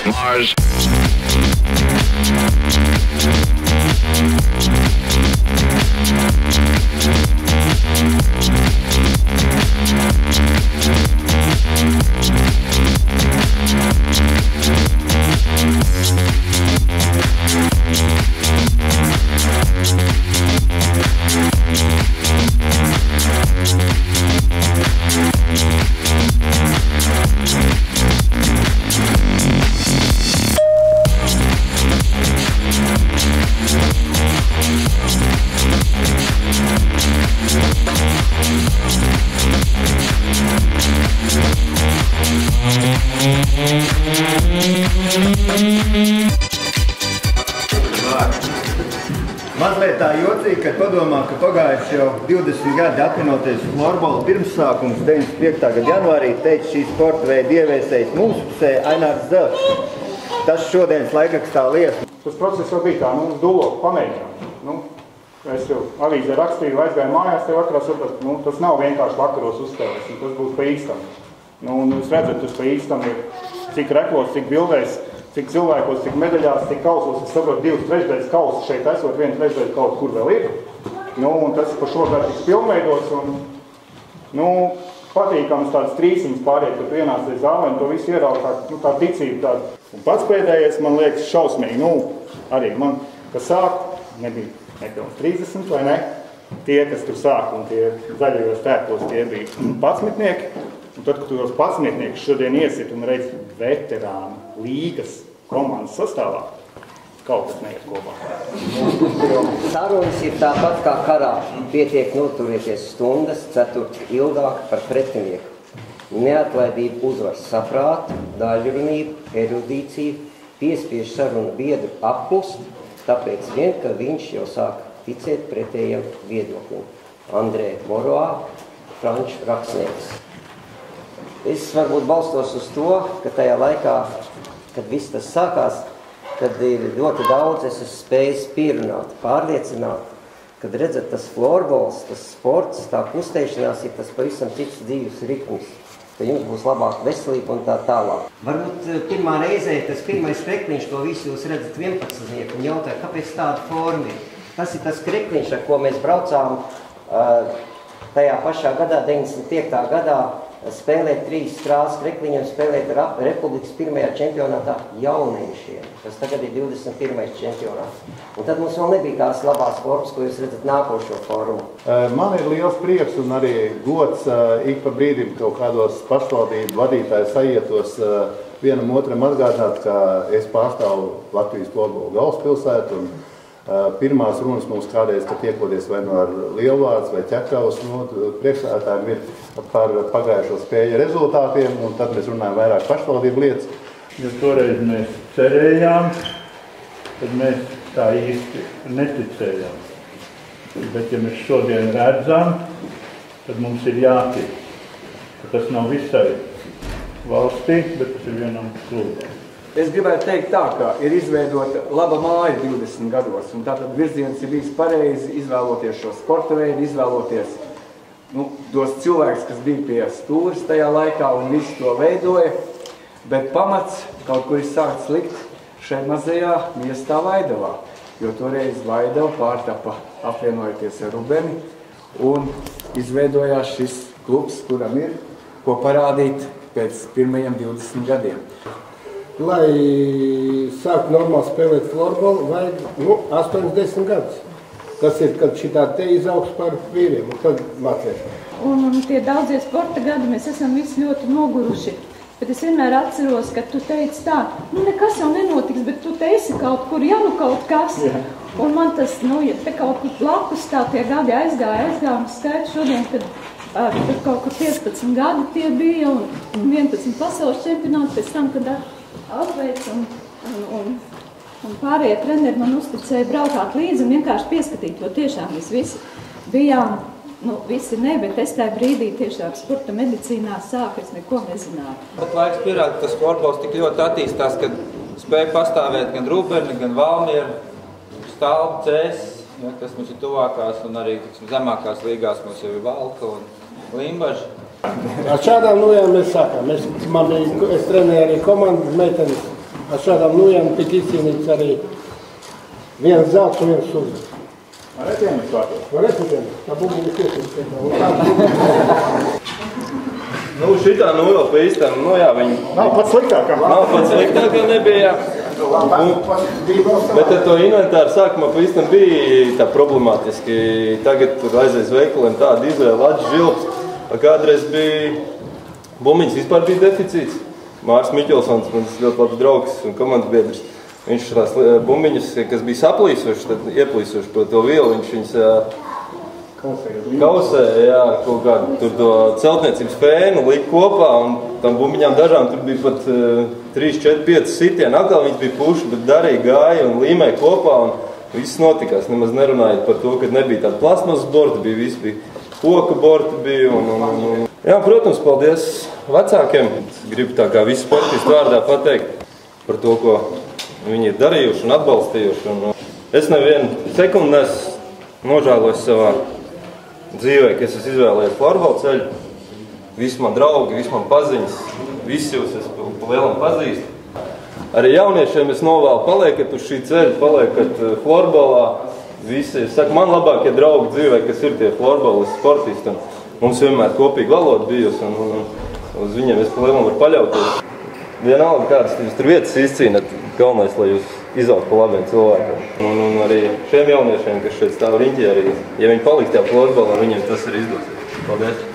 Mars. Mazliet tā jocīgi, kad padomā, ka pagājuši jau 20 gadi apvienoties florbola pirmsākums 95. gada janvārī, teica šī sporta veida ieviesējs mūsu pusē Ainārs Zelts. Tas šodienas laikrakstā liek. Tas process jau bija tā, dulok, pamēģināt. Es jau avīzē rakstīju, aizgāju mājās, tev vakarā sapratu, tas nav vienkārši vakaros uzspēlēs, tas būs pa īstam. Jūs redzat, tas pa īstam ir cik reklos, cik bildēs, cik cilvēkos, cik medaļās, cik kausos. Es saprotu, 2/3 kausus šeit esot, 1/3 kaut kur vēl ir. Un tas par šo gadu tiks pilnveidots. Patīkams tāds trīsiņas pāriet, kad tu ienāc līdz zālē un to visu ierauga tā ticība tāda. Un pats pēdējais man liekas šausmīgi. Arī man, kas sāk, nebija nepilns 30, vai ne? Tie, kas tur sāk un tie zaļajos tērpos, tie bija 11. Un tad, kad tu tos 11 šodien iesit un redz veterānu līgas komandas sastāvā, kaut kas neiet kopā. Sarunas ir tāpat kā karā. Pietiek noturēties stundas, ceturti ilgāk par pretinieku. Neatlaidība uzvar saprātu, daļrunību, erudīciju, piespiež sarunu biedru apklust, tāpēc vien, ka viņš jau sāk ticēt pretējiem viedoklim. Andrē Moroā, franču rakstnieks. Es varbūt balstos uz to, ka tajā laikā, kad viss tas sākās, kad ir ļoti daudz, es esmu spējis pierunāt, pārliecināt, kad redzat, tas florbols, tas sports, tā kustēšanās ir tas pavisam cits dzīves ritms, ka jums būs labāka veselība un tā tālāk. Varbūt pirmā reizē tas pirmais krekliņš, ko visi jūs redzat 11 un jautāja, kāpēc tāda forma ir. Tas ir tas krekliņš, ar ko mēs braucām tajā pašā gadā, 95. gadā, spēlēt 3 krāsas krekliņiem, spēlēt Republikas pirmajā čempionātā jauniešiem, kas tagad ir 21. čempionāts. Un tad mums vēl nebija tās labās formas, ko jūs redzat nākošo formu. Man ir liels prieks un arī gods ik pa brīdim kaut kādos pašvaldību vadītāju sajietos vienam otram atgādināt, ka es pārstāvu Latvijas florbola galvaspilsētu. Pirmās runas mums kādreiz, kad tiekoties vai ar Lielvārds vai Ķekavas priekšsēdētājiem ir par pagājušo spēļu rezultātiem, un tad mēs runājam vairāk pašvaldību lietas. Ja toreiz mēs cerējām, tad mēs tā īsti neticējām. Bet ja mēs šodien redzam, tad mums ir jātic, ka tas nav visai valstī, bet tas ir vienam klubam. Es gribētu teikt tā, ka ir izveidota laba māja 20 gados, un tātad virziens ir bijis pareizi izvēloties šo sporta veidu, izvēloties tos cilvēkus, kas bija pie stūres tajā laikā un visu to veidoja, bet pamats kaut kur ir sākts likt šeit mazajā miestā Vaidavā, jo toreiz Vaidava pārtapa apvienojoties ar Rubeni un izveidojās šis klubs, kuram ir ko parādīt pēc pirmajiem 20 gadiem. Lai sāktu normāli spēlēt florbolu, vajag 80 gadus. Tas ir, kad šitā te izaugs par vīriem, un tad mācēšu. Un tie daudzie sporta gadi, mēs esam visi ļoti noguruši. Bet es vienmēr atceros, ka tu teici tā, nekas jau nenotiks, bet tu te esi kaut kur, kaut kas. Jā. Un man tas, ja te kaut kur blakus tā tie gadi aizgāja, un skaidrs šodien, kad tur kaut kur 15 gadi tie bija, un 11 pasaules čempionāti pēc tam, kad atveic un pārējie treneri man uzticēja braukāt līdzi un vienkārši pieskatīt, jo tiešām mēs visi bijām, visi ne, bet es tajā brīdī tiešām sporta medicīnā sāku, es neko nezināju. Pat laiks pierāda, ka tas florbols tik ļoti attīstās, kad spēja pastāvēt gan Rūberni, gan Valmiera, Stalba, Cēs, kas mums ir tuvākās, un arī zemākās līgās mums jau ir Valka un Limbaža. Ar šādām nojām mēs sākām. Es trenēju arī komandas meitenes Ar šādām nojām tika izcīnīts arī viens zelts un viens sudrabs. Varētu iemest vārtos? Varētu iemest, tā bumbiņa tiesības. Nu, šitā nu vēl pa īstam, nu jā, viņi... Nav pat sliktākā. Nav pat sliktākā nebija, jā. Bet ar to inventāru sākumā pa īstam bija tā problemātiski. Tagad tur aizies veikaliem tāda izvēle, Latvijas žilps. Kādreiz bija bumbiņas vispār bija deficīts. Mārs Miķelsons, mans ļoti labs draugs un komandas biedrs. Viņš tās bumbiņas, kas bija saplīsuši, tad ieplīsuši pa to vielu, viņš viņas kausē, jā, kaut kādu tur to celtniecības fēnu lika kopā, un tam bumbiņām dažām tur bija pat 3, 4, 5 sitieni. Atkal viņas bija puši, bet darīja, gāja un līmēja kopā, un viss notikās. Nemaz nerunājot par to, ka nebija tāda plasmasas borta, bija viss bija koka borta bija, un... Jā, protams, paldies vecākiem. Gribu tā kā visu sportistu vārdā pateikt par to, ko viņi ir darījuši un atbalstījuši. Un es nevienu sekundi nožēloju savā dzīvē, ka es esmu izvēlējies florbola ceļu. Visi man draugi, visi man paziņas, visi jūs es pa lielam pazīstu. Arī jauniešiem es novēlu paliekat uz šī ceļa, paliekat florbolā. Visi, es saku, man labākie draugi dzīvē, kas ir tie florbolisti, sportisti. Mums vienmēr kopīga valoda bijusi, un uz viņiem es pa lielam varu paļauties. Vienalga, kādas jūs tur vietas izcīnat, galvenais, lai jūs izaugt pa labiem cilvēkiem. Un arī šiem jauniešiem, kas šeit stāv riņķī, arī, ja viņi paliks tajā florbolā, viņiem tas arī izdosies. Paldies!